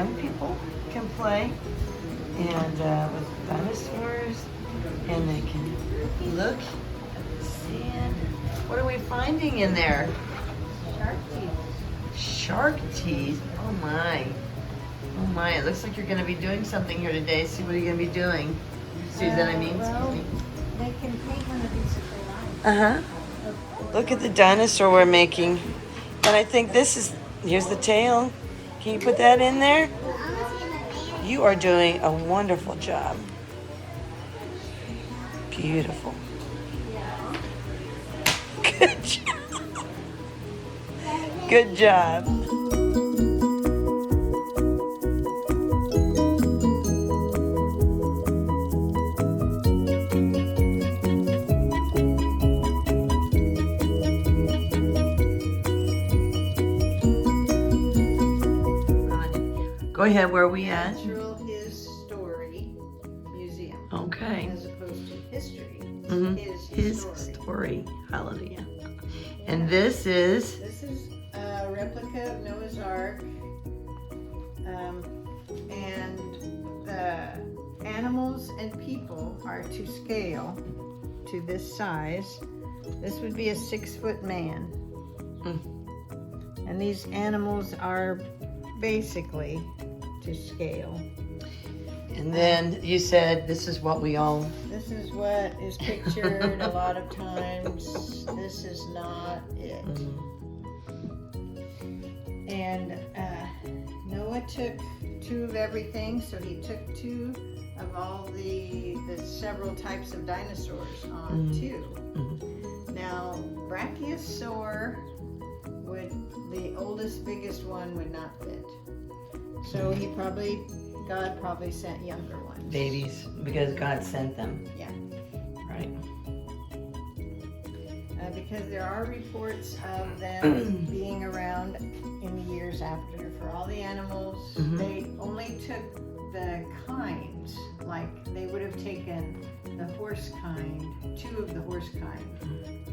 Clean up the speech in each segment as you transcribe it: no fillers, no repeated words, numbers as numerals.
young people can play and with dinosaurs, and they can look at the sand. What are we finding in there? Shark teeth. Shark teeth? Oh my. Oh my, it looks like you're gonna be doing something here today. See, what are you gonna be doing? Susan, Well, excuse me. they can paint one of these if they like. Uh-huh. Look at the dinosaur we're making. And I think this is, here's the tail. Can you put that in there? You are doing a wonderful job. Beautiful. Good job. Good job. Go ahead, where are we at? Natural History Museum. Okay. As opposed to history. Mm-hmm. His story. Hallelujah. And this is? This is a replica of Noah's Ark. And the animals and people are to scale to this size. This would be a 6-foot man. Mm. And these animals are basically to scale. And then you said this is what we all. This is what is pictured a lot of times. This is not it. And Noah took 2 of everything, so he took 2 of all the several types of dinosaurs on 2. Now, Brachiosaur the oldest, biggest one would not fit. So God probably sent younger ones. Babies, because God sent them. Yeah. Right. Because there are reports of them being around in the years after. For all the animals, they only took the kinds, like they would have taken the horse kind, 2 of the horse kind,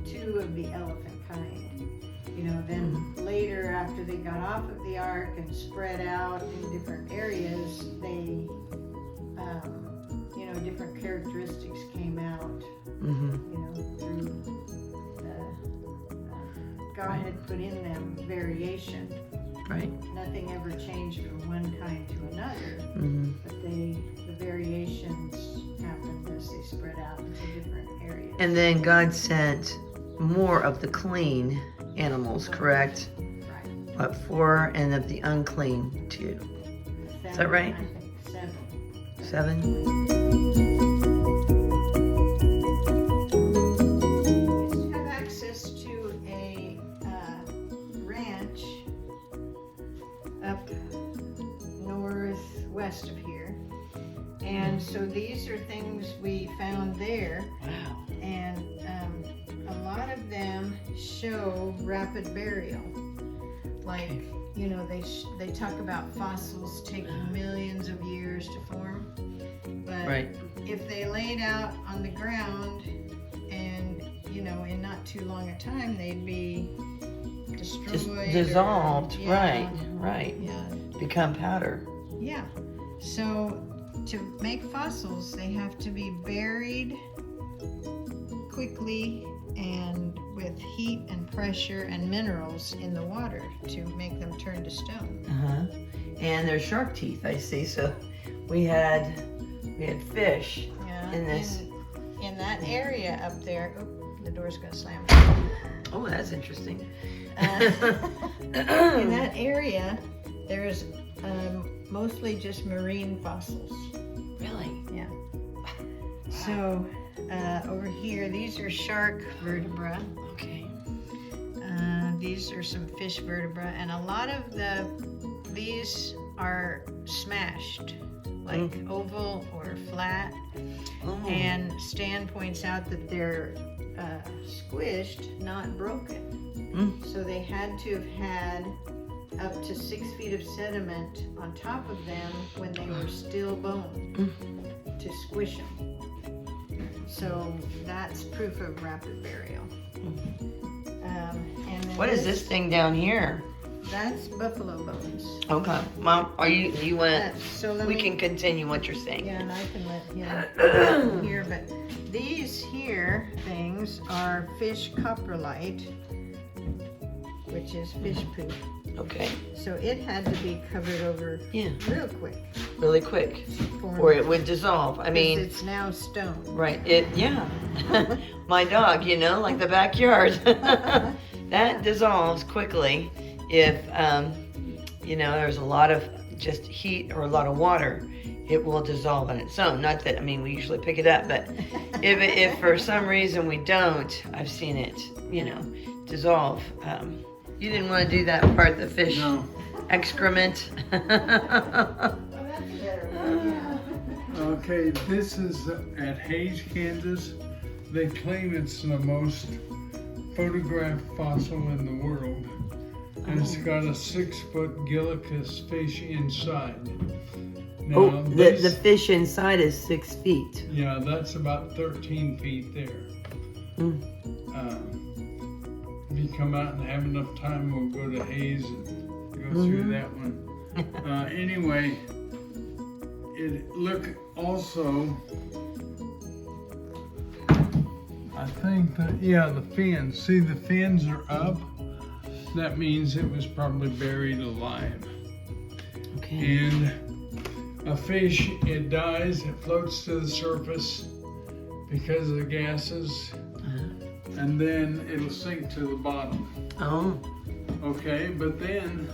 2 of the elephant kind. You know, then later after they got off of the ark and spread out in different areas, they, different characteristics came out, through God had put in them variation. Right. Nothing ever changed from one kind to another, but the variations happened as they spread out into different areas. And then God sent more of the clean animals, correct? Right. What, 4, and of the unclean 2. Is that right? I think 7. 7? We have access to a ranch up northwest of here. And so these are things we found there. Wow. And a lot of them show rapid burial. Like, they talk about fossils taking millions of years to form. But if they laid out on the ground and, in not too long a time, they'd be destroyed. Just dissolved. Right. Yeah. Become powder. Yeah. So to make fossils, they have to be buried quickly and with heat and pressure and minerals in the water to make them turn to stone. And there's shark teeth, I see. So we had fish in this. In that area up there. Oh, the door's gonna slam. Oh, that's interesting. In that area, there's mostly just marine fossils. Really? Yeah. So over here, these are shark vertebra. Okay. These are some fish vertebra, and a lot of these are smashed, like oval or flat. And Stan points out that they're squished, not broken. So they had to have had up to 6 feet of sediment on top of them when they were still bone to squish them. So that's proof of rapid burial. And then What is this thing down here? That's buffalo bones. Okay, Mom, you want So to? let We me, can continue what you're saying. yeah, and I can let him hear, but these here things are fish coprolite, which is fish poop. Okay. So it had to be covered over Yeah. real quick. Really quick, or it would dissolve. I mean, it's now stone. right? Yeah. My dog, like the backyard, that dissolves quickly if there's a lot of just heat or a lot of water. It will dissolve on its own. Not that, we usually pick it up, but if for some reason we don't, I've seen it, dissolve. You didn't want to do that part, the fish excrement. Okay, this is at Hayes, Kansas. They claim it's the most photographed fossil in the world. And it's got a 6-foot Gillicus fish inside. Now, The fish inside is 6 feet. Yeah, that's about 13 feet there. If you come out and have enough time, we'll go to Hayes and go through that one. Anyway, look also, I think that, the fins. See, the fins are up. That means it was probably buried alive. Okay. And a fish, it dies, it floats to the surface because of the gases, and then it'll sink to the bottom. Oh. Okay, but then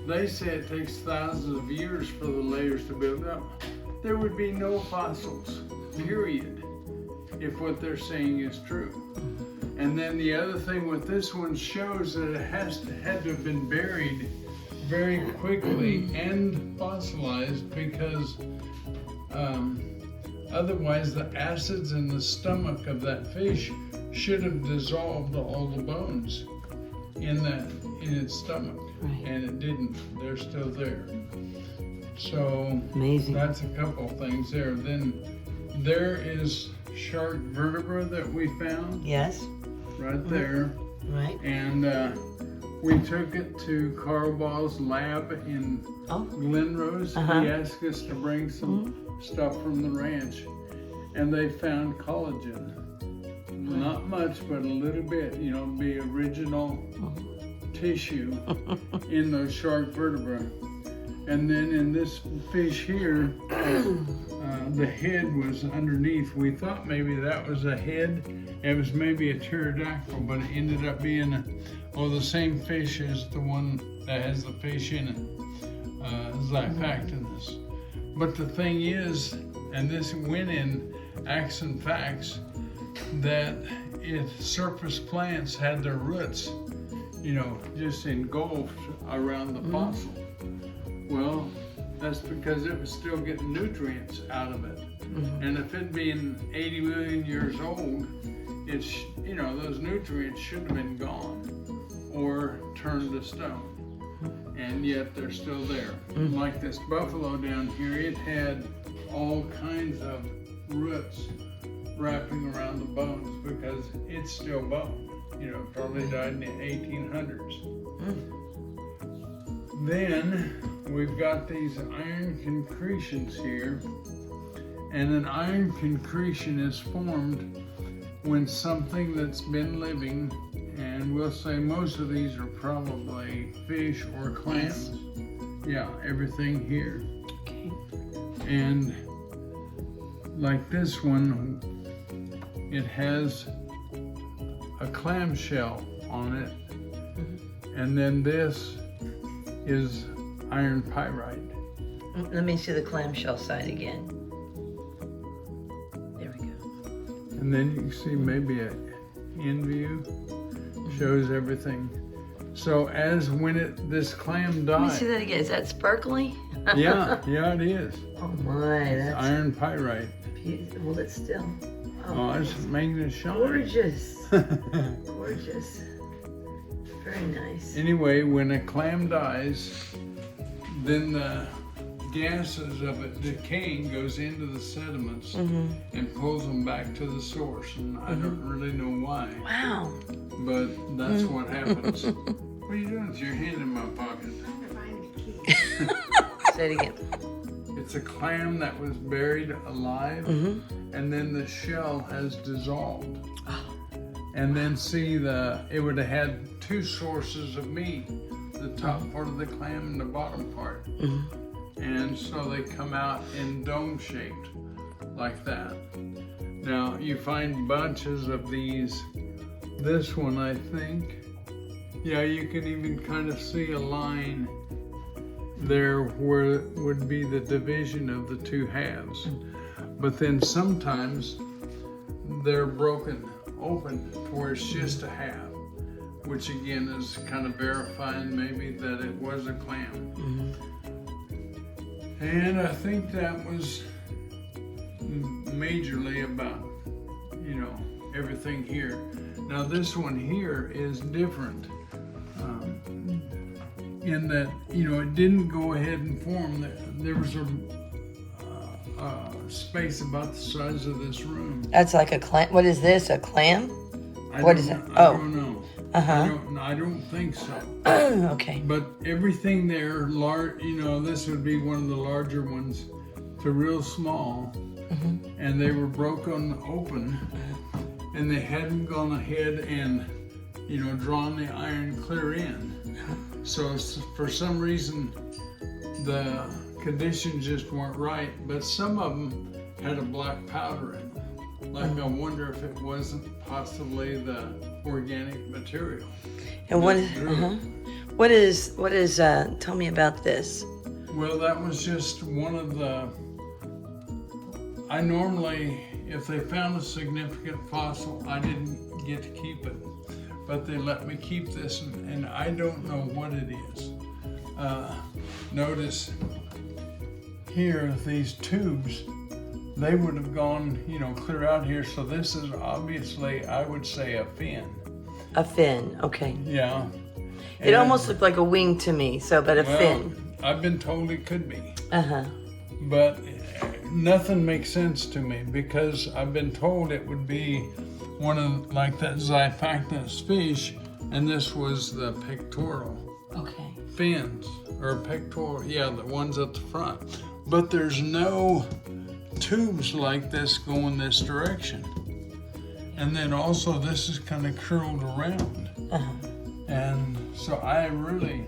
they say it takes thousands of years for the layers to build up. There would be no fossils, period, if what they're saying is true. And then the other thing with this one shows that it had to have been buried very quickly and fossilized, because otherwise the acids in the stomach of that fish should have dissolved all the bones in its stomach. Right. And it didn't. They're still there. So Amazing. that's a couple things there. Then there is shark vertebra that we found Yes. right there. Right. And we took it to Carl Ball's lab in Glenrose. He asked us to bring some stuff from the ranch, and they found collagen. Not much, but a little bit, the original tissue in those shark vertebrae. And then in this fish here, the head was underneath. We thought maybe that was a head. It was maybe a pterodactyl, but it ended up being the same fish as the one that has the fish in it, Xiphactinus. But the thing is, and this went in Acts and Facts, that if surface plants had their roots, just engulfed around the fossil. Well, that's because it was still getting nutrients out of it. And if it being 80 million years old, it's, those nutrients should have been gone or turned to stone. And yet they're still there. Like this buffalo down here, it had all kinds of roots wrapping around the bones because it's still bone. Probably died in the 1800s. Then we've got these iron concretions here, and an iron concretion is formed when something that's been living, and we'll say most of these are probably fish or clams. Yeah, everything here. Okay. And like this one, it has a clamshell on it, and then this is iron pyrite. Let me see the clamshell side again. There we go. And then you can see maybe an in view, shows everything. So this clam died. Let me see that again. Is that sparkly? Yeah, it is. Oh my, that's Iron pyrite. beautiful. Hold it still. Oh, it's making it shine. Gorgeous. Gorgeous. Very nice. Anyway, when a clam dies, then the gases of it decaying goes into the sediments and pulls them back to the source. And I don't really know why, Wow. but that's what happens. What are you doing with your hand in my pocket? Trying to find the key. Say it again. It's a clam that was buried alive, and then the shell has dissolved. And then see, it would have had two sources of meat, the top part of the clam and the bottom part. And so they come out in dome shaped like that. Now you find bunches of these. This one, I think, yeah, you can even kind of see a line there where would be the division of the two halves. But then sometimes they're broken open to where it's just a half, which again is kind of verifying maybe that it was a clam. And I think that was majorly about, you know, everything here. Now this one here is different in that, you know, it didn't go ahead and form. There was a space about the size of this room. That's like a clam. What is this? A clam? What is it? I don't know. Uh-huh. I don't think so. Okay. But everything there, you know, this would be one of the larger ones to real small. And they were broken open, and they hadn't gone ahead and, you know, drawn the iron clear in. So for some reason, the conditions just weren't right, but some of them had a black powder in them. Like, I wonder if it wasn't possibly the organic material. And what is, tell me about this. Well, that was just one of the, I normally, if they found a significant fossil, I didn't get to keep it. But they let me keep this, and I don't know what it is. Notice here, these tubes, they would have gone, you know, clear out here. So this is obviously, I would say, a fin. A fin, okay. Yeah. It almost looked like a wing to me, but a fin. I've been told it could be. But nothing makes sense to me because I've been told it would be one of like that Xiphactinus fish, and this was the pectoral fins or pectoral, yeah, the ones at the front. But there's no tubes like this going this direction, and then also this is kind of curled around, and so I really.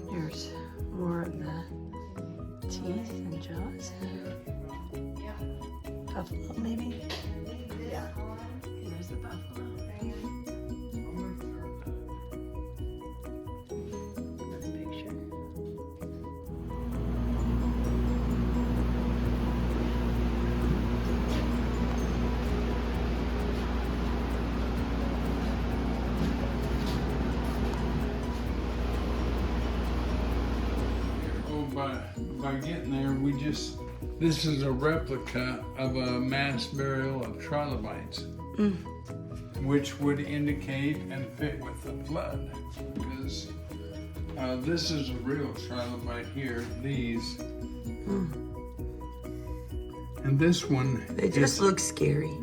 Here's more of the teeth and jaws. Buffalo, maybe? Yeah. There's the buffalo. That's a picture. By getting there, this is a replica of a mass burial of trilobites, which would indicate and fit with the flood, because this is a real trilobite here, these. And this one, they just look scary.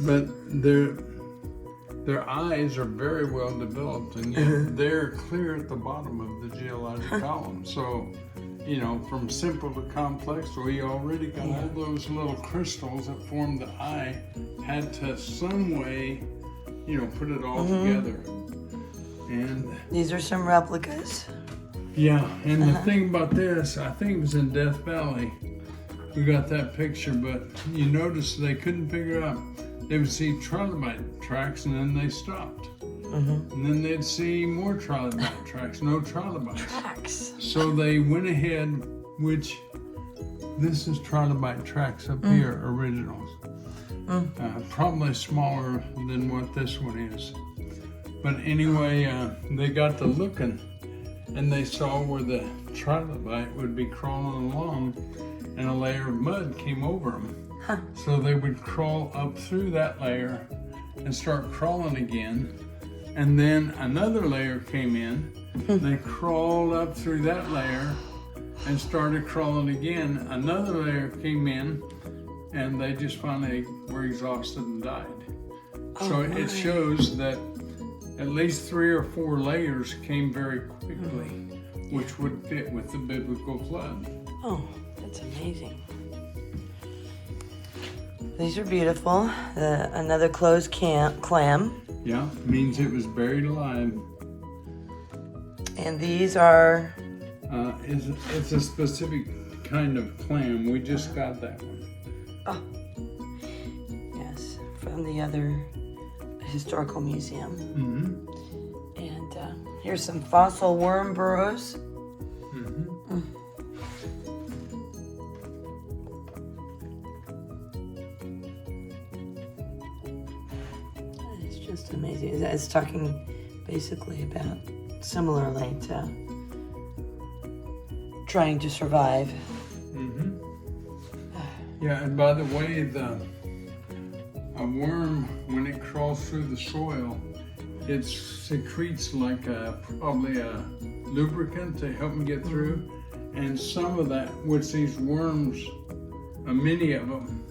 But their eyes are very well developed, and yet they're clear at the bottom of the geologic column. So, you know, from simple to complex, we already got all those little crystals that formed the eye, had to some way, you know, put it all together. And these are some replicas. Yeah, and the thing about this, I think it was in Death Valley, we got that picture, but you notice they couldn't figure out. They would see trilobite tracks, and then they stopped. And then they'd see more trilobite tracks, no trilobites. Tracks. So they went ahead, which this is trilobite tracks up here, originals. Probably smaller than what this one is. But anyway, they got to looking, and they saw where the trilobite would be crawling along, and a layer of mud came over them. So they would crawl up through that layer and start crawling again. And then another layer came in. They crawled up through that layer and started crawling again. Another layer came in, and they just finally were exhausted and died. So it shows that at least 3 or 4 layers came very quickly, which would fit with the biblical flood. Oh, that's amazing. These are beautiful. Another closed clam. Yeah, means it was buried alive. And these are... It's a specific kind of clam. We just got that one. Oh, yes, from the other historical museum. Mm-hmm. And here's some fossil worm burrows. Mm-hmm. It's just amazing. It's talking basically about similarly to trying to survive. Mm-hmm. Yeah, and by the way, a worm, when it crawls through the soil, it secretes like probably a lubricant to help them get through. And some of that, which these worms, many of them,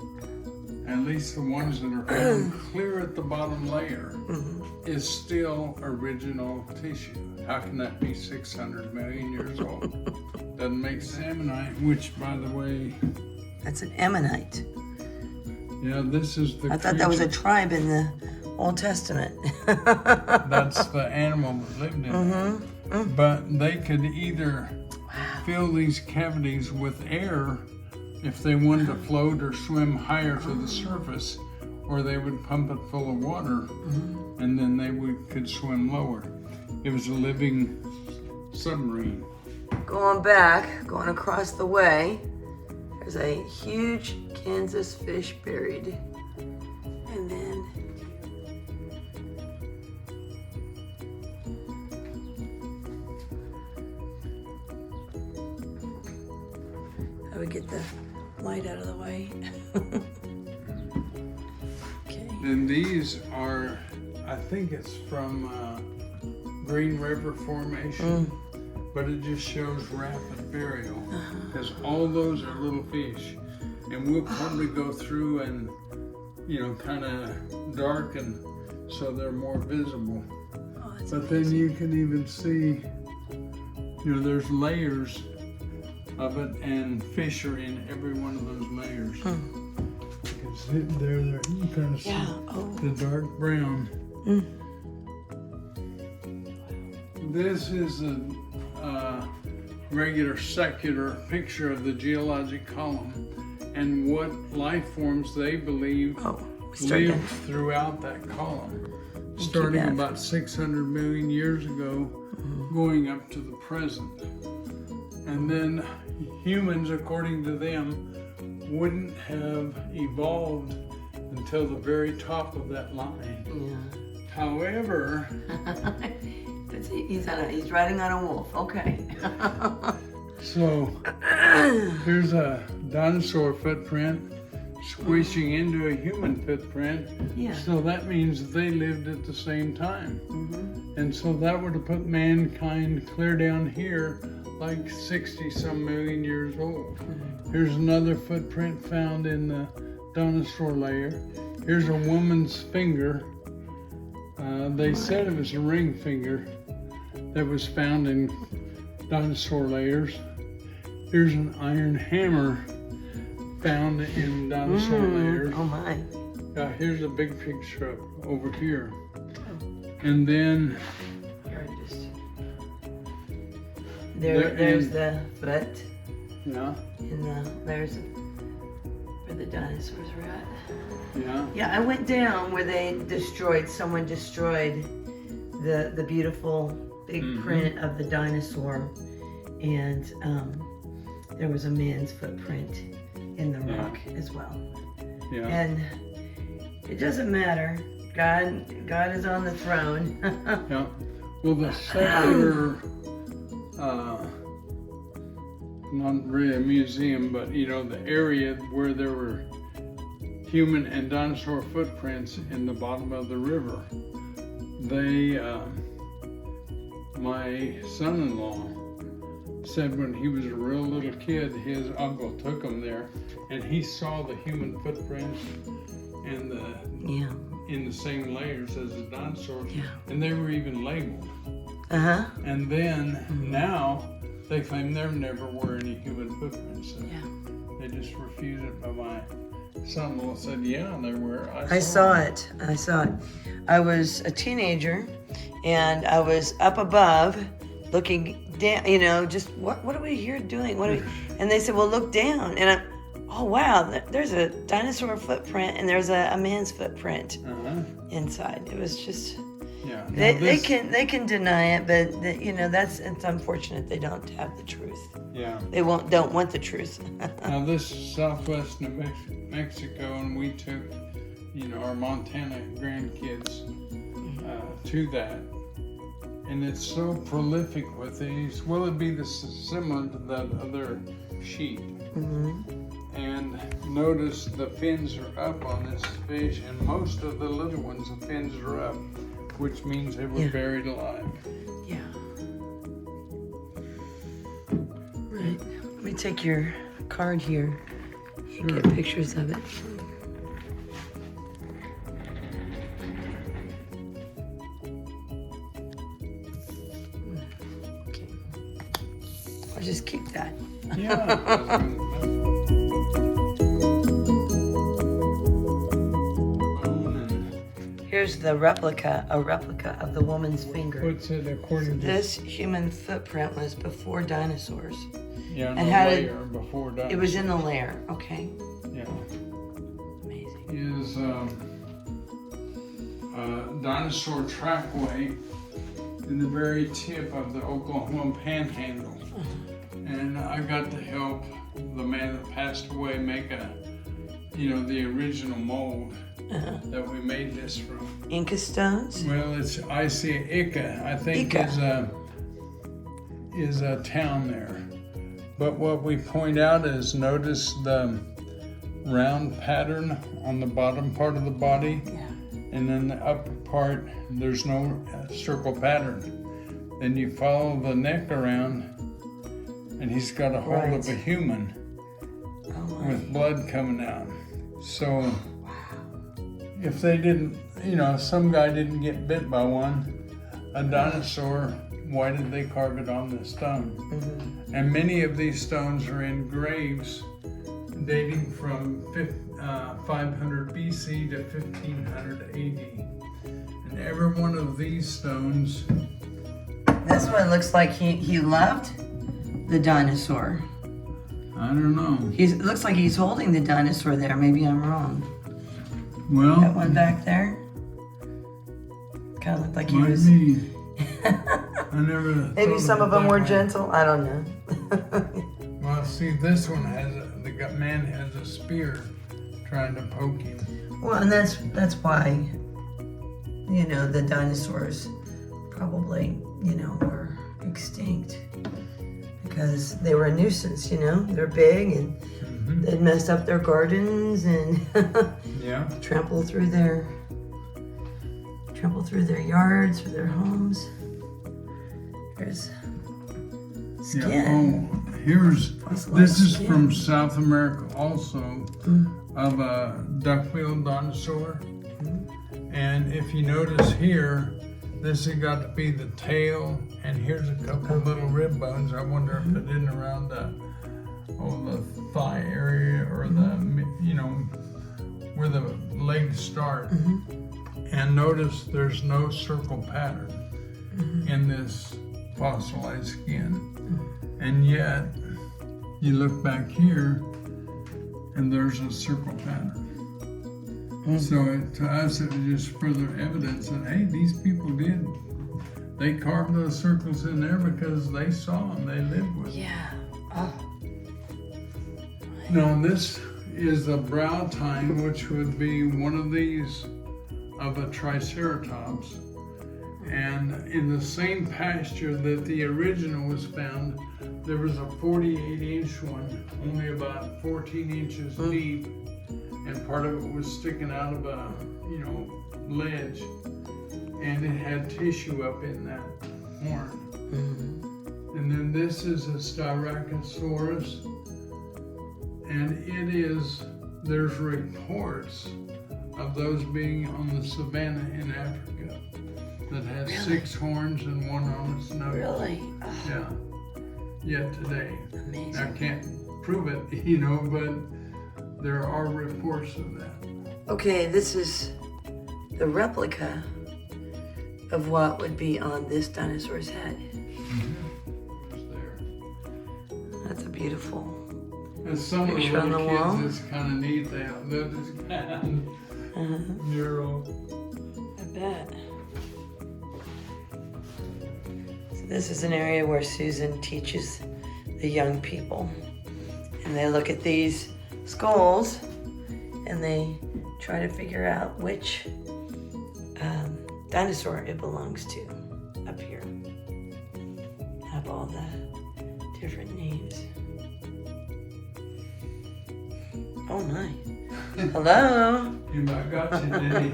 at least the ones that are found clear at the bottom layer, is still original tissue. How can that be 600 million years old? Doesn't make sense. Ammonite, which, by the way, That's an ammonite. yeah, this is the I thought that was a tribe in the Old Testament. That's the animal that lived in it. But they could either fill these cavities with air if they wanted to float or swim higher to the surface, or they would pump it full of water and then they could swim lower. It was a living submarine. Going across the way, there's a huge Kansas fish buried. And then I would get the light out of the way. Okay. And these are, I think it's from Green River Formation, but it just shows rapid burial because all those are little fish. And we'll probably go through and, kind of darken so they're more visible. Oh, that's But then you can even see, there's layers of it, and fish are in every one of those layers. You can see it there, you kind of see the dark brown. This is a regular secular picture of the geologic column and what life forms they believe lived throughout that column, starting about 600 million years ago, going up to the present. And then humans, according to them, wouldn't have evolved until the very top of that line. However, he's riding on a wolf. Okay. so here's a dinosaur footprint squishing into a human footprint. Yeah. So that means they lived at the same time. And so that would have put mankind clear down here like 60 some million years old. Here's another footprint found in the dinosaur layer. Here's a woman's finger. They said it was a ring finger that was found in dinosaur layers. Here's an iron hammer found in dinosaur layers. Oh my. Here's a big picture up over here. And then there's the foot. Yeah. And there's where the dinosaurs were at. Yeah. Yeah, I went down where someone destroyed the beautiful big print of the dinosaur, and there was a man's footprint in the rock as well. Yeah. And it doesn't matter. God is on the throne. Yeah. Well, the secular, not really a museum, but the area where there were human and dinosaur footprints in the bottom of the river, my son-in-law said when he was a real little kid, his uncle took him there, and he saw the human footprints and the in the same layers as the dinosaurs, Yeah. and they were even labeled. Uh-huh. And then now they claim there never were any human footprints. So Yeah. they just refuse it. But my son-in-law said, yeah, there were. I saw it. I saw it. I was a teenager, and I was up above, looking down. You know, just what are we here doing? What? Are we? And they said, well, look down. And oh wow, there's a dinosaur footprint, and there's a man's footprint inside. It was just. Yeah. They can deny it, but it's unfortunate they don't have the truth. Yeah. They don't want the truth. Now this is southwest New Mexico, and we took, our Montana grandkids to that, and it's so prolific with these. Will it be similar to that other sheep? Mm-hmm. And notice the fins are up on this fish, and most of the little ones, the fins are up, which means they were buried alive. Yeah. Right. Let me take your card here. Sure. Get pictures of it. Okay. I'll just keep that. Yeah. Here's a replica of the woman's finger. What's it according to? This human footprint was before dinosaurs. Yeah, and how layer before dinosaurs. It was in the layer, okay. Yeah. Amazing. Is dinosaur trackway in the very tip of the Oklahoma Panhandle. And I got to help the man that passed away make the original mold that we made this from. Inca stones? Well, I see Ica, I think is a town there. But what we point out is notice the round pattern on the bottom part of the body. Yeah. And then the upper part, there's no circle pattern. Then you follow the neck around, and he's got a hold of a human with blood coming out. So if they didn't, some guy didn't get bit by one, a dinosaur, why did they carve it on the stone? Mm-hmm. And many of these stones are in graves dating from 500 BC to 1500 AD. And every one of these stones... This one looks like he loved the dinosaur. I don't know. It looks like he's holding the dinosaur there. Maybe I'm wrong. Well... That one back there? Kind of looked like he was... I never... Maybe some of them were gentle. I don't know. Well, see, this one the man has a spear trying to poke him. Well, and that's why, the dinosaurs probably, were extinct. Because they were a nuisance, They're big and they'd mess up their gardens and trample through their yards or their homes. There's skin. Yeah. This is from South America also, of a duck-billed dinosaur. And if you notice here, this has got to be the tail, and here's a couple of little rib bones. I wonder if it isn't around the thigh area or where the legs start. And notice there's no circle pattern in this fossilized skin. And yet, you look back here, and there's a circle pattern. So to us, it was just further evidence that, hey, these people they carved those circles in there because they saw them, they lived with them. Yeah. Now, this is a brow tine, which would be one of these of a triceratops. And in the same pasture that the original was found, there was a 48-inch one, only about 14 inches deep, and part of it was sticking out of a, ledge, and it had tissue up in that horn. And then this is a Styracosaurus, and there's reports of those being on the savanna in Africa that has Really? 6 horns and 1 on its nose. Really? Oh, Yeah. Yet today. amazing. I can't prove it, you know, but there are reports of that. Okay, this is the replica of what would be on this dinosaur's head. It was there. That's a beautiful. And some of the Picture on little the wall? kids, it's kind of neat. They have this kind of mural. I bet. So this is an area where Susan teaches the young people. And they look at these skulls and they try to figure out which dinosaur it belongs to up here. Have all the different names. Oh my. Hello. He might got you, didn't he?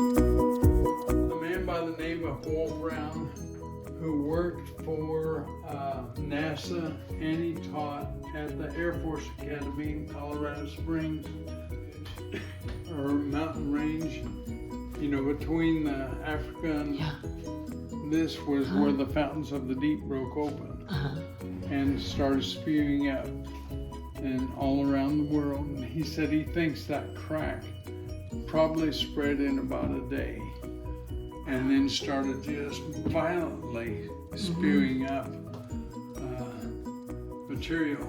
A man by the name of Walt Brown, who worked for NASA, and he taught at the Air Force Academy in Colorado Springs, or mountain range, you know, between Africa and this was where the fountains of the deep broke open and started spewing out and all around the world. And he said he thinks that crack probably spread in about a day and then started just violently spewing up material.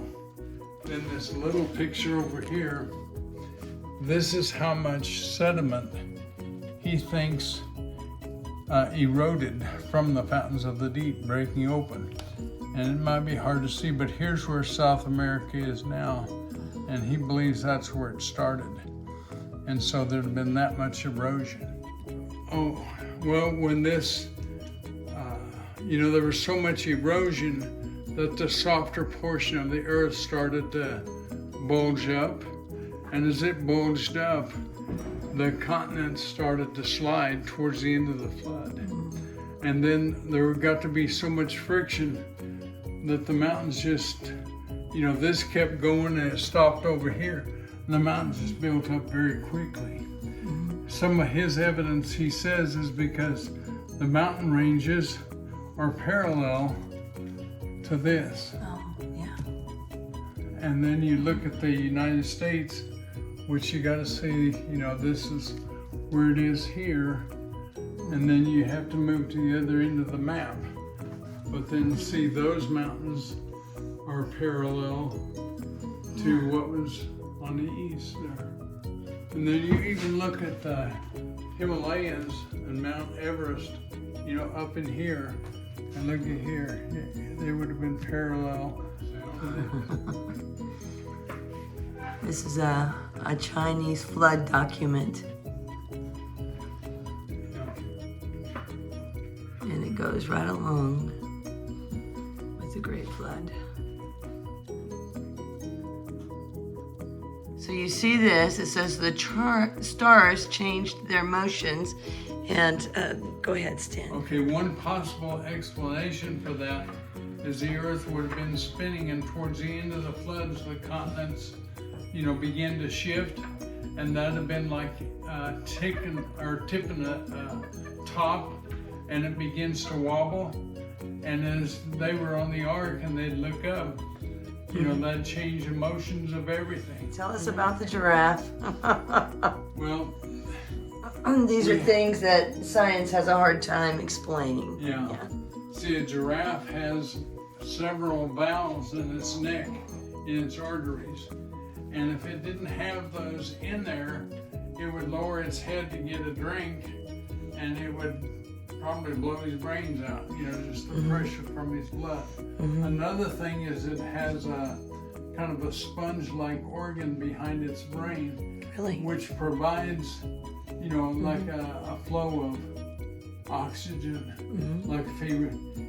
Then this little picture over here, this is how much sediment he thinks eroded from the fountains of the deep breaking open. And it might be hard to see, but here's where South America is now, and he believes that's where it started. And so there'd been that much erosion. Oh, well, when this, you know, there was so much erosion that the softer portion of the earth started to bulge up. And as it bulged up, the continents started to slide towards the end of the flood. And then there got to be so much friction that the mountains just, you know, this kept going and it stopped over here. And the mountains just built up very quickly. Some of his evidence, he says, is because the mountain ranges are parallel to this. Oh, yeah. And then you look at the United States, which you got to see, you know, this is where it is here. And then you have to move to the other end of the map. But then see, those mountains are parallel to what was on the east there. And then you even look at the Himalayas and Mount Everest, you know, up in here. And look at here, they would have been parallel. This is a Chinese flood document. And it goes right along with the Great Flood. So you see this, it says the stars changed their motions. And go ahead, Stan. Okay, one possible explanation for that is the earth would have been spinning, and towards the end of the floods, the continents, you know, began to shift, and that'd have been like tipping a top, and it begins to wobble. And as they were on the ark and they'd look up, you know, that'd change the motions of everything. Tell us about the giraffe. Well, these are things that science has a hard time explaining. yeah. See, a giraffe has several valves in its neck, in its arteries. And if it didn't have those in there, it would lower its head to get a drink, and it would probably blow his brains out, you know, just the pressure from his blood. Another thing is it has a kind of a sponge-like organ behind its brain, Really? which provides, you know, like a flow of oxygen. Like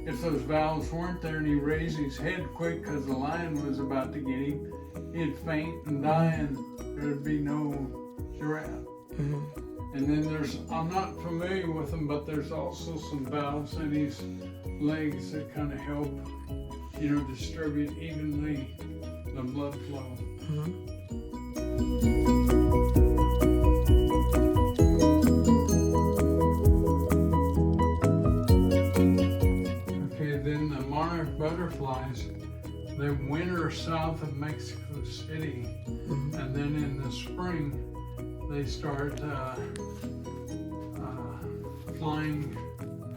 if those valves weren't there and he raised his head quick because the lion was about to get him, he'd faint and die, and there'd be no giraffe. And then I'm not familiar with them, but there's also some valves in his legs that kind of help distribute evenly the blood flow. Okay, then the monarch butterflies, they winter south of Mexico City, and then in the spring they start flying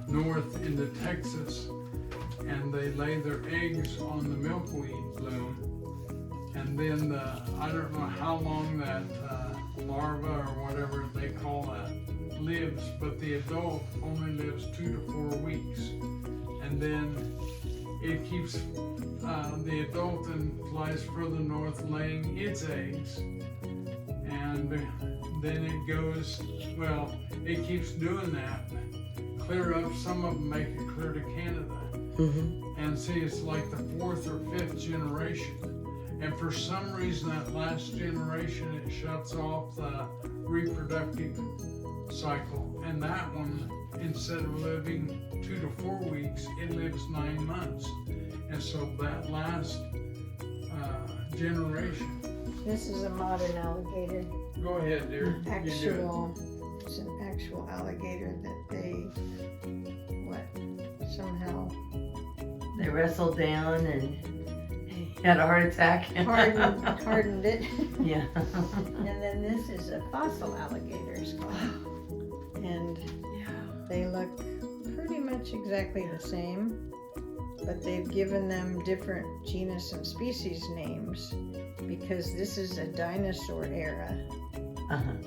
north into Texas, and they lay their eggs on the milkweed bloom. And then I don't know how long that larva or whatever they call that lives, but the adult only lives 2 to 4 weeks. And then it keeps, the adult then flies further north laying its eggs. And then it goes, well, it keeps doing that. Clear up, some of them make it clear to Canada. And see, it's like the 4th or 5th generation. And for some reason, that last generation, it shuts off the reproductive cycle. And that one, instead of living 2 to 4 weeks, it lives 9 months. And so that last generation. This is a modern alligator. Go ahead, dear. It's an actual alligator that they, somehow They wrestled down and had a heart attack. hardened it. Yeah. And then this is a fossil alligator, it's called. And they look pretty much exactly the same, but they've given them different genus and species names because this is a dinosaur era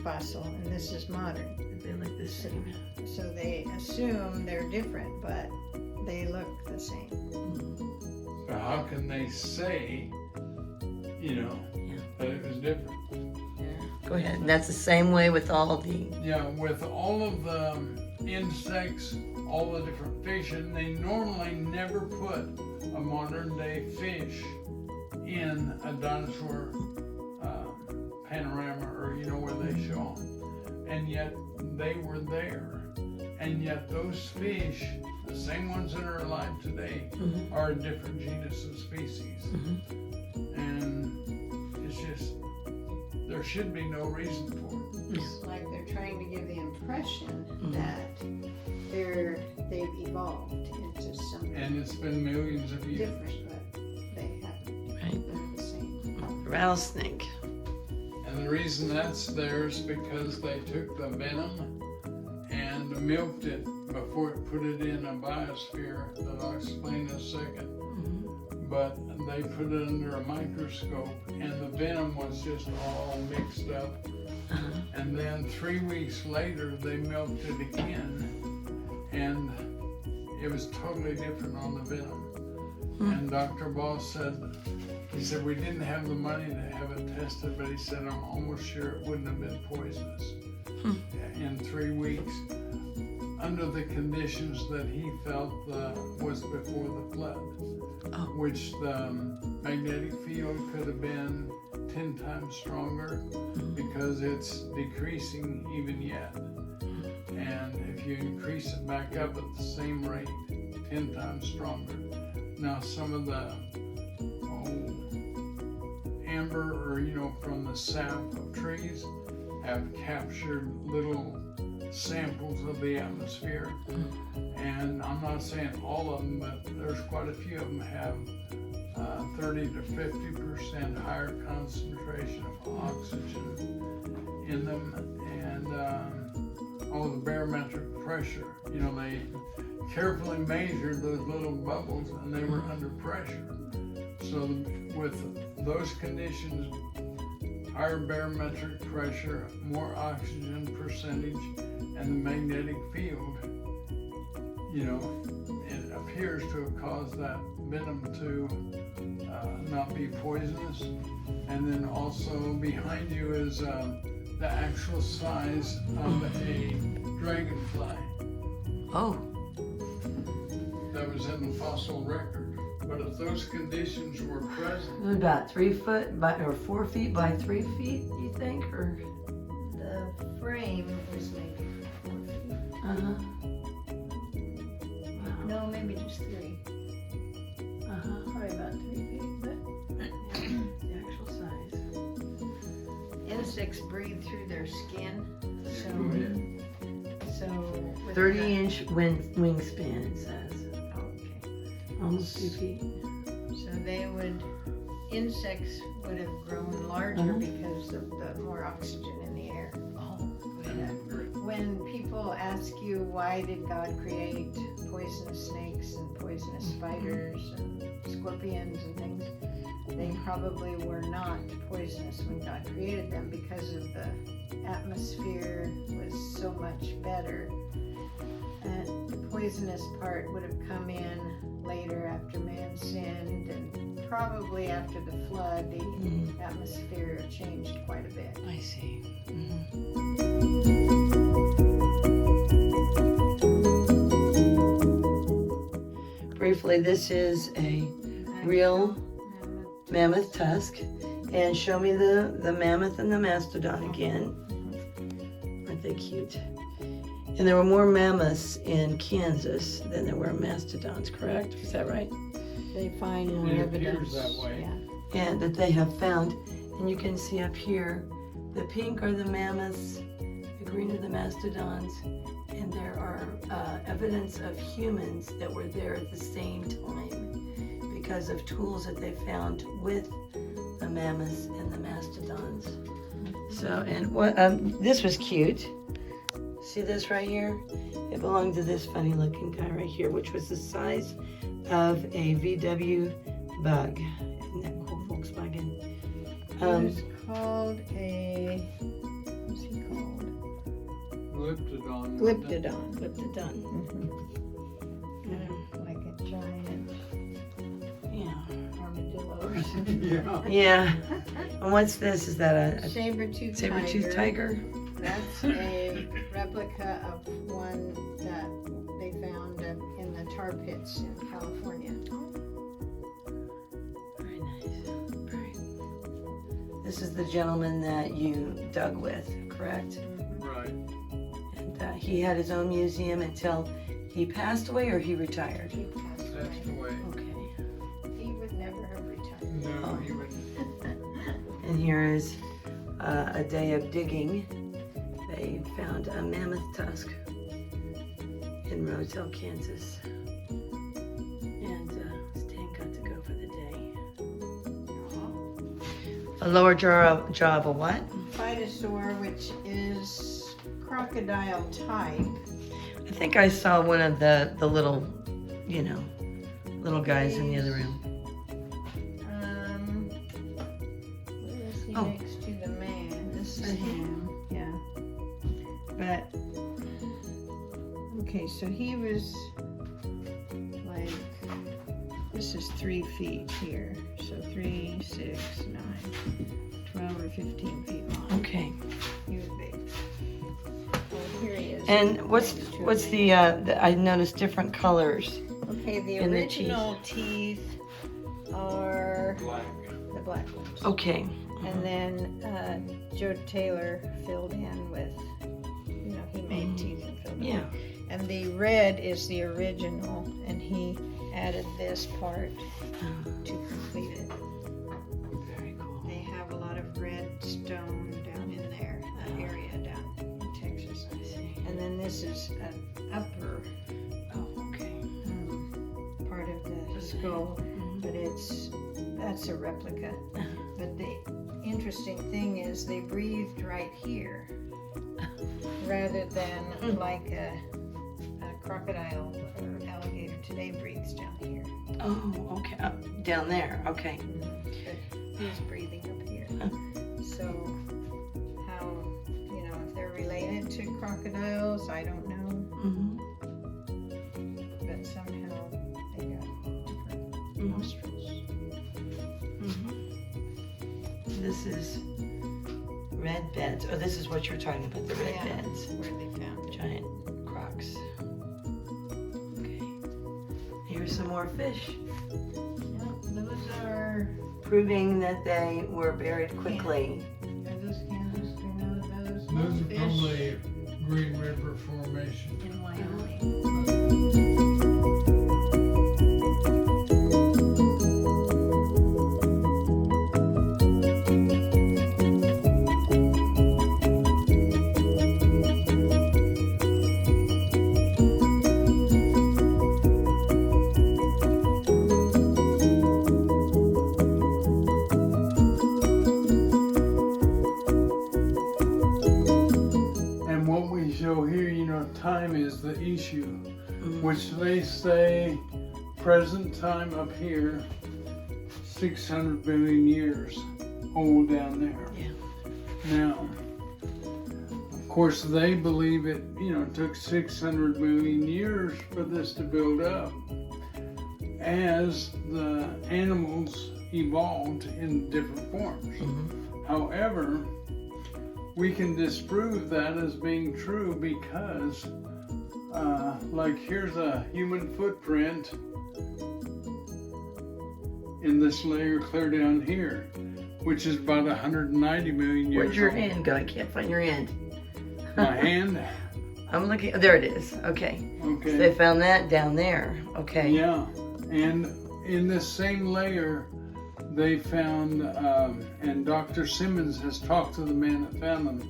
fossil and this is modern. They look the same. So they assume they're different, but they look the same. So how can they say, that it was different? Go ahead. And that's the same way with all the. Yeah, with all of the insects, all the different fish, and they normally never put a modern day fish in a dinosaur panorama or where they show them. And yet they were there. And yet those fish, the same ones that are alive today, are a different genus and species. And it's just, there should be no reason for it. It's like they're trying to give the impression that they've evolved into something And it's been millions of years. different, but they haven't. Right. They're the same. Rattlesnake. And the reason that's there is because they took the venom and milked it before it put it in a biosphere that I'll explain in a second. But they put it under a microscope and the venom was just all mixed up. And then 3 weeks later they milked it again and it was totally different on the venom. And Dr. Ball said, we didn't have the money to have it tested, but he said, I'm almost sure it wouldn't have been poisonous in 3 weeks under the conditions that he felt was before the flood, which the magnetic field could have been 10 times stronger because it's decreasing even yet. And if you increase it back up at the same rate, 10 times stronger. Now some of the amber or from the sap of trees have captured little samples of the atmosphere. And I'm not saying all of them, but there's quite a few of them have 30 to 50% higher concentration of oxygen in them. And the barometric pressure, they carefully measured those little bubbles and they were under pressure. So with those conditions, higher barometric pressure, more oxygen percentage, and the magnetic field, it appears to have caused that venom to not be poisonous. And then also behind you is the actual size of a dragonfly. That was in the fossil record. But if those conditions were present, About 3 foot or 4 feet by 3 feet, you think, or? The frame was maybe 4 feet. Wow. No, maybe just 3. Probably about 3 feet, but The actual size. insects breathe through their skin. So with 30-inch wingspan, it says. Okay. Almost 2 feet. So insects would have grown larger because of the more oxygen in the air. Oh, When people ask you why did God create poisonous snakes and poisonous spiders and scorpions and things, they probably were not poisonous when God created them because of the atmosphere was so much better. And the poisonous part would have come in later after man sinned, and probably after the flood the atmosphere changed quite a bit. I see. Briefly, this is a real mammoth tusk. And show me the mammoth and the mastodon again. Aren't they cute? And there were more mammoths in Kansas than there were mastodons, correct? Is that right? They find more It evidence. appears that way. Yeah. And that they have found. And you can see up here, the pink are the mammoths, the green are the mastodons, and there are evidence of humans that were there at the same time because of tools that they found with the mammoths and the mastodons. So, and what this was cute. See this right here? It belonged to this funny looking guy right here, which was the size of a VW Bug. Isn't that cool, Volkswagen? It's called a, what's he called? Glyptodon. Glyptodon. Glyptodon. Kind of like a giant Yeah. armadillo. Yeah. Yeah. And what's this? Is that a Saber-toothed saber-toothed tiger? That's a replica of one that they found in the tar pits in California. Very nice. Very. This is the gentleman that you dug with, correct? Right. And he had his own museum until he passed away, or he retired. He passed That's the away. way. Okay. He would never have retired. No, he would. And here is a day of digging. They found a mammoth tusk in Roselle, Kansas. And Stan got to go for the day. A lower jaw of a what? Phytosaur, which is crocodile type. I think I saw one of the little, little guys in the other room. Where is he Oh. next to the man? This is him. Yeah. But okay, so he was like, this is 3 feet here. So 3, 6, 9, 12 or 15 feet long. Okay. He was big. Oh, here he is. And what's Next to a the I noticed different colors. Okay, the in the original teeth are Black. the black ones. Okay. And then Joe Taylor filled in with, he made teeth and filled Yeah. in. And the red is the original, and he added this part to complete it. Very cool. They have a lot of red stone down in there, that area down in Texas. I see. And then this is an upper Oh, okay. part of the skull, but that's a replica. But the interesting thing is they breathed right here rather than like a crocodile or alligator today breathes down here. Oh, okay. Down there. Okay. But he's breathing up here. So how, if they're related to crocodiles, I don't know. But somehow they got different nostrils. This is red beds. Oh, this is what you're talking about, the red Yeah. beds. Where they found it. Giant crocs. Okay. Here's some more fish, Yeah, those are proving that they were buried quickly. those candles. Do you know those? Those are fish from the Green River Formation. in Wyoming. time is the issue, which they say present time up here, 600 billion years old down there. Yeah. Now, of course, they believe it, took 600 million years for this to build up as the animals evolved in different forms. However, we can disprove that as being true because, like, here's a human footprint in this layer clear down here, which is about 190 million years Where's your old. hand go? I can't find your hand. My hand? I'm looking. There it is. Okay. Okay. So they found that down there. Okay. Yeah, and in this same layer, they found, and Dr. Simmons has talked to the man that found them,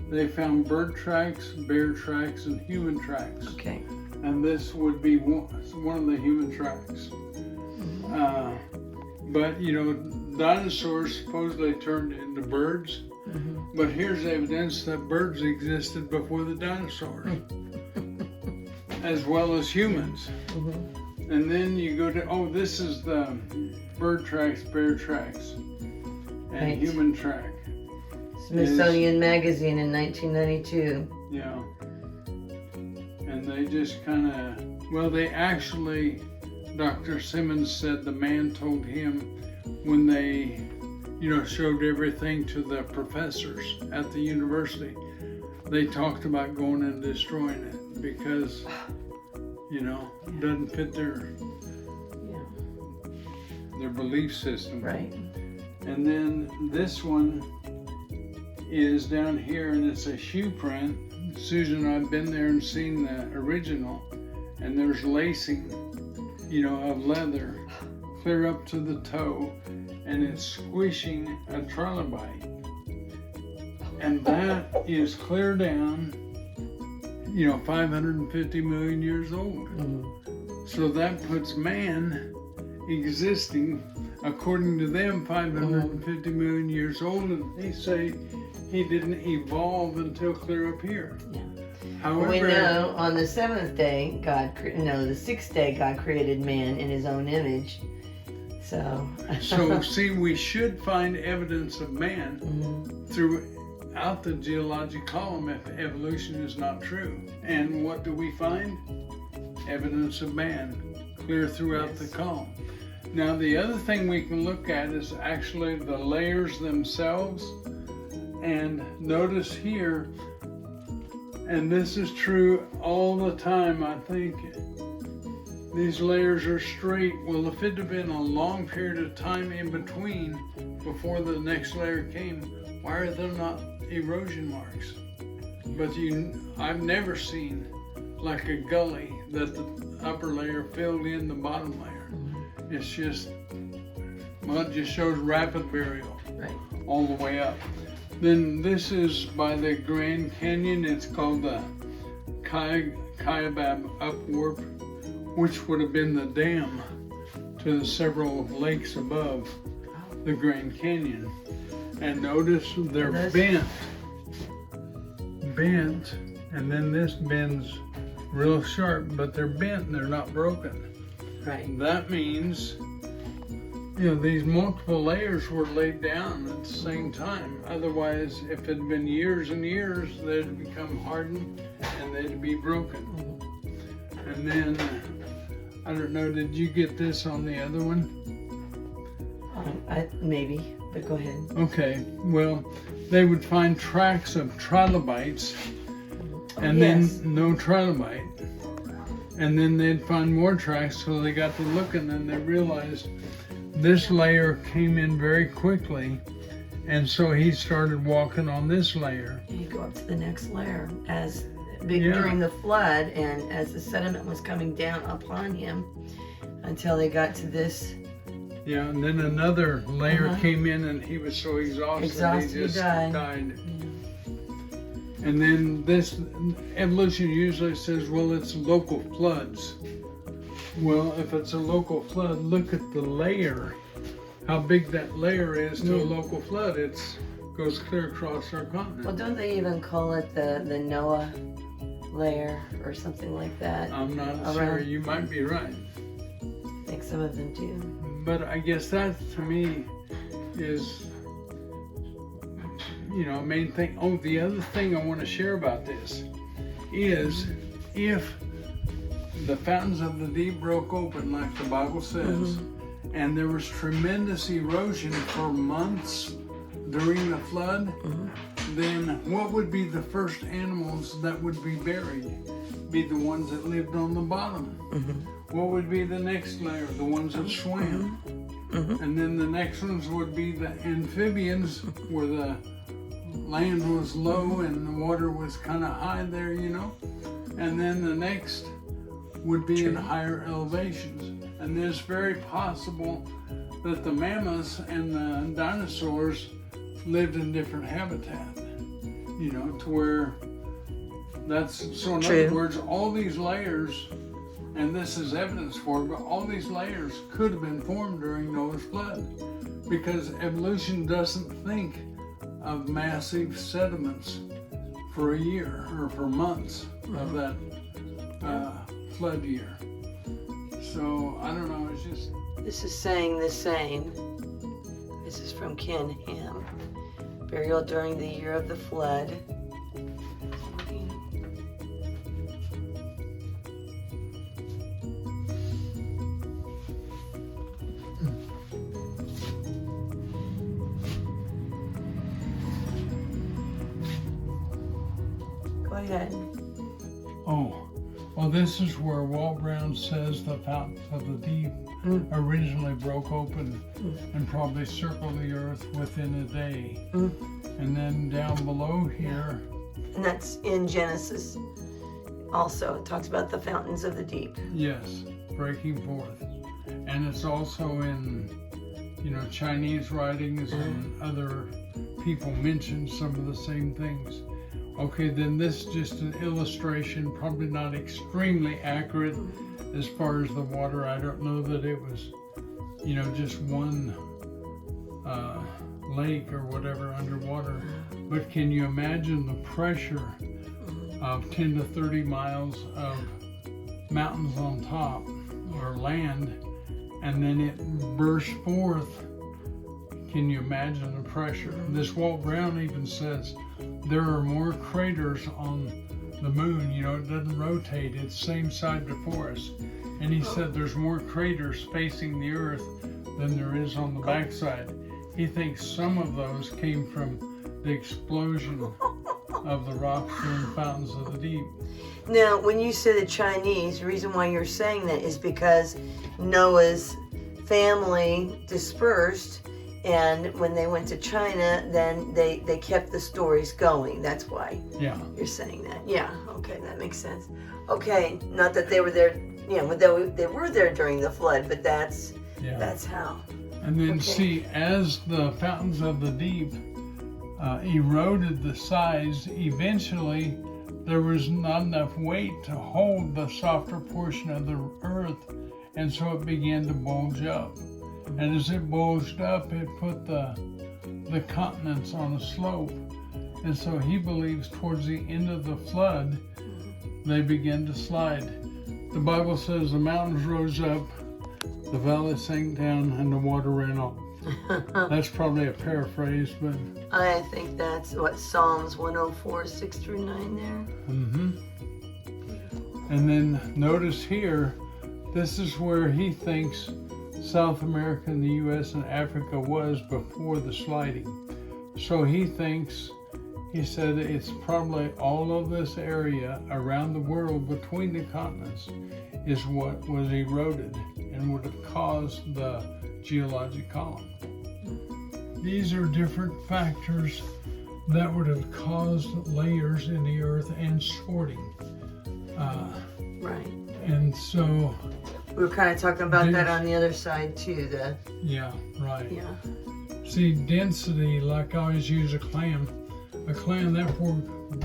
they found bird tracks, bear tracks, and human tracks. Okay. And this would be one of the human tracks. But, dinosaurs supposedly turned into birds. But here's evidence that birds existed before the dinosaurs, as well as humans. And then you go to, this is the bird tracks, bear tracks, and Right. human track. Smithsonian Magazine in 1992. Yeah. And they just kind of, they actually, Dr. Simmons said the man told him when they, showed everything to the professors at the university, they talked about going and destroying it because, it doesn't fit their belief system. Right. And then this one is down here, and it's a shoe print. Susan and I've been there and seen the original, and there's lacing, of leather clear up to the toe, and it's squishing a trilobite. And that is clear down, 550 million years old. So that puts man existing, according to them, 550 million years old, and they say he didn't evolve until clear up here. Yeah. However, We know on the seventh day, the sixth day, God created man in his own image. So see, we should find evidence of man throughout the geologic column if evolution is not true. And what do we find? Evidence of man clear throughout the column. Now, the other thing we can look at is actually the layers themselves. And notice here, and this is true all the time, I think, these layers are straight. Well, if it had been a long period of time in between before the next layer came, why are there not erosion marks? But I've never seen like a gully that the upper layer filled in the bottom layer. It's just, it just shows rapid burial all the way up. Then this is by the Grand Canyon. It's called the Kaibab Upwarp, which would have been the dam to the several lakes above the Grand Canyon. And notice they're bent, and then this bends real sharp, but they're bent and they're not broken. Right. That means, these multiple layers were laid down at the same time. Otherwise, if it had been years and years, they'd become hardened and they'd be broken. And then, I don't know, did you get this on the other one? Maybe, but go ahead. Okay, well, they would find tracks of trilobites and then no trilobite. And then they'd find more tracks, so they got to looking and they realized this layer came in very quickly. And so he started walking on this layer. And you go up to the next layer during the flood, and as the sediment was coming down upon him until they got to this. Yeah, and then another layer came in and he was so exhausted he just died. And then this evolution usually says, well, it's local floods. Well, if it's a local flood, look at the layer, how big that layer is to a local flood. It goes clear across our continent. Well, don't they even call it the Noah layer or something like that. I'm not Around. sure. You might be right. I think some of them do. But I guess that, to me, is, a main thing. Oh, the other thing I want to share about this is if the fountains of the deep broke open, like the Bible says, and there was tremendous erosion for months during the flood, then what would be the first animals that would be buried? Be the ones that lived on the bottom. What would be the next layer? The ones that swam. And then the next ones would be the amphibians, where the land was low and the water was kind of high there, And then the next would be in higher elevations. And it's very possible that the mammoths and the dinosaurs lived in different habitat, to where so in other words, all these layers, and this is evidence for it, but all these layers could have been formed during Noah's flood, because evolution doesn't think of massive sediments for a year or for months of that flood year. So I don't know, it's just... This is saying the same. This is from Ken Ham. Burial during the year of the flood. Go ahead. Oh, well, this is where Walt Brown says the fountains of the deep originally broke open and probably circled the earth within a day. And then down below here. And that's in Genesis. Also, it talks about the fountains of the deep. Yes, breaking forth. And it's also in, Chinese writings, and other people mention some of the same things. Okay, then this is just an illustration, probably not extremely accurate as far as the water. I don't know that it was, just one lake or whatever underwater. But can you imagine the pressure of 10 to 30 miles of mountains on top or land, and then it burst forth? Can you imagine the pressure? This Walt Brown even says there are more craters on the moon. It doesn't rotate, it's same side before us. And he said there's more craters facing the earth than there is on the backside. He thinks some of those came from the explosion of the rocks during the fountains of the deep. Now, when you say the Chinese, the reason why you're saying that is because Noah's family dispersed, and when they went to China, then they kept the stories going. That's why you're saying that. Yeah, okay, that makes sense. Okay, not that they were there, they were there during the flood, but that's how. And then see, as the fountains of the deep eroded the sides, eventually there was not enough weight to hold the softer portion of the earth, and so it began to bulge up. And as it bulged up, it put the continents on a slope. And so he believes towards the end of the flood, they began to slide. The Bible says the mountains rose up, the valley sank down, and the water ran off. That's probably a paraphrase, but... I think that's what Psalms 104, 6 through 9 there. And then notice here, this is where he thinks South America and the U.S. and Africa was before the sliding. So he said it's probably all of this area around the world between the continents is what was eroded and would have caused the geologic column. These are different factors that would have caused layers in the earth and sorting. Right. And so... We were kind of talking about that on the other side too. Yeah, right. Yeah. See, density, like I always use a clam. A clam, that poor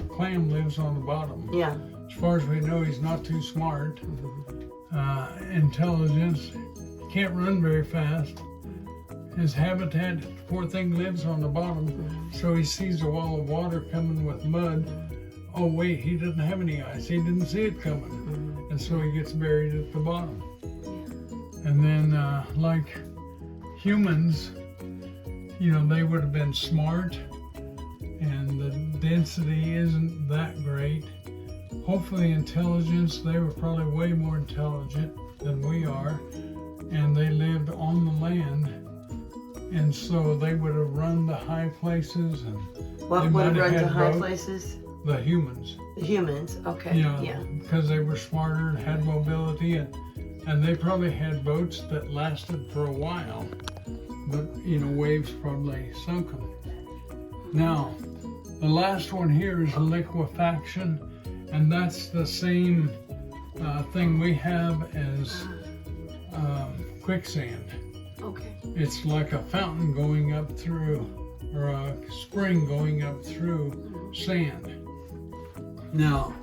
clam lives on the bottom. Yeah. As far as we know, he's not too smart. Intelligence, can't run very fast. His habitat, the poor thing lives on the bottom. So he sees a wall of water coming with mud. oh wait, he doesn't have any eyes. He didn't see it coming. And so he gets buried at the bottom. And then like humans, you know, they would have been smart and the density isn't that great. Hopefully intelligence, they were probably way more intelligent than we are. And they lived on the land. And so they would have run the high places. And What they would might have run to had high boats. places? The humans. The humans, okay. Yeah, because they were smarter and had mobility, and they probably had boats that lasted for a while, but you know, waves probably sunk them. Now, the last one here is liquefaction, and that's the same thing we have as quicksand. Okay. It's like a fountain going up through, or a spring going up through sand. Now,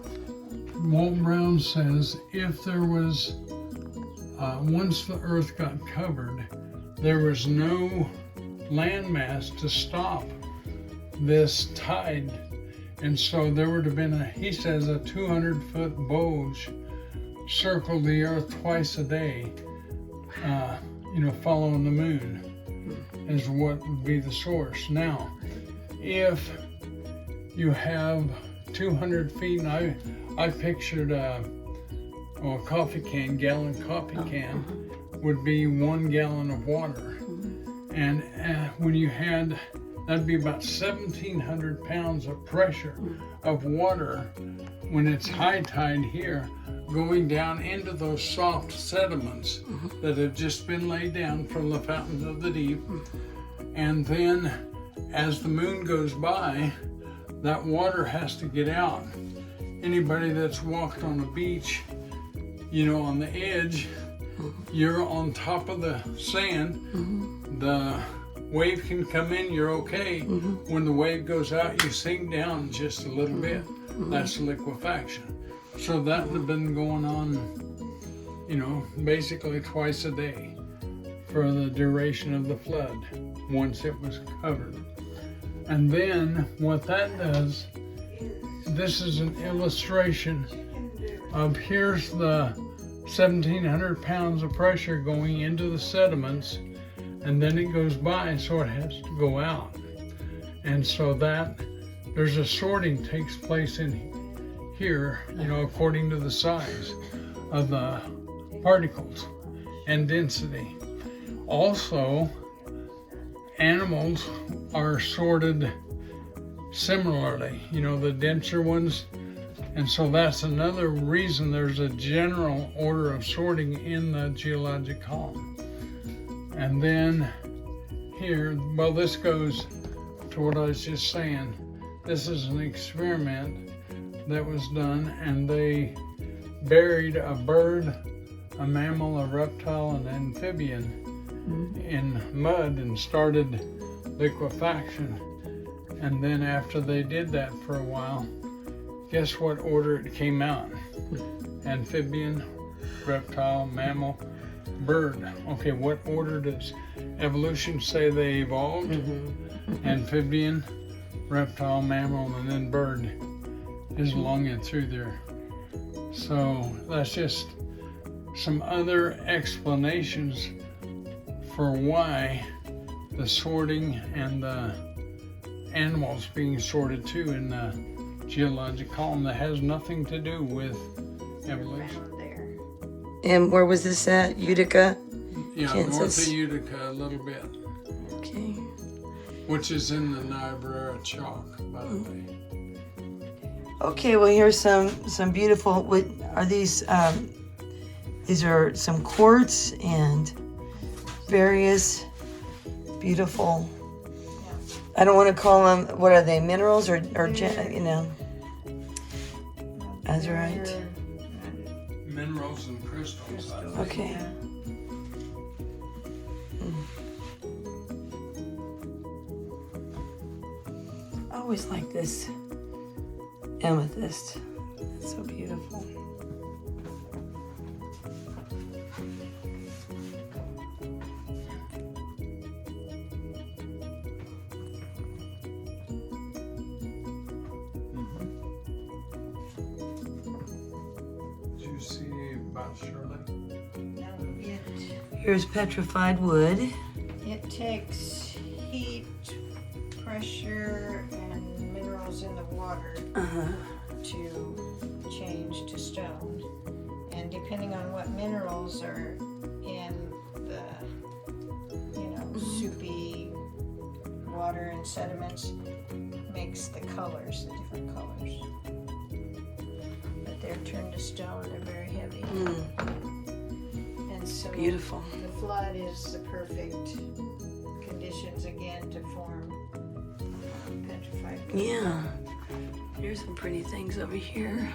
Walt Brown says if there was, once the earth got covered, there was no landmass to stop this tide. And so there would have been he says, a 200-foot bulge circle the earth twice a day, you know, following the moon is what would be the source. Now, if you have 200 feet, and I pictured a coffee can, gallon coffee can would be 1 gallon of water. And when you had, that'd be about 1,700 pounds of pressure of water when it's high tide here, going down into those soft sediments that have just been laid down from the fountains of the deep. And then as the moon goes by, that water has to get out. Anybody that's walked on a beach, you know, on the edge, you're on top of the sand, the wave can come in, you're okay. When the wave goes out, you sink down just a little bit. That's liquefaction. So that had been going on, you know, basically twice a day for the duration of the flood, once it was covered. And then what that does, this is an illustration of here's the 1,700 pounds of pressure going into the sediments, and then it goes by, so it has to go out. And so that there's a sorting takes place in here, you know, according to the size of the particles and density. Also, animals are sorted similarly, you know, the denser ones. And so that's another reason there's a general order of sorting in the geologic column. And then here, well, this goes to what I was just saying. This is an experiment that was done, and they buried a bird, a mammal, a reptile, and an amphibian in mud and started liquefaction. And then after they did that for a while, guess what order it came out? Amphibian, reptile, mammal, bird. Okay, what order does evolution say they evolved? Amphibian, reptile, mammal, and then bird is along and through there. So that's just some other explanations for why the sorting and the animals being sorted too in the geologic column that has nothing to do with evolution. And where was this at? Utica? Yeah, Kansas. north of Utica a little bit, Okay. which is in the Niobrara Chalk, by the way. Okay, well here's some beautiful, what are these? These are some quartz and various beautiful, I don't want to call them, what are they, minerals or you know, azurite? Minerals and crystals. I think. Okay. I always like this amethyst. It's so beautiful. Shirley. No, Here's petrified wood. it takes heat, pressure, and minerals in the water to change to stone. And depending on what minerals are in the, soupy water and sediments, makes the colors, the different colors. But they're turned to stone, they're very heavy. And so Beautiful. the flood is the perfect conditions again to form petrified. Yeah. Here's some pretty things over here.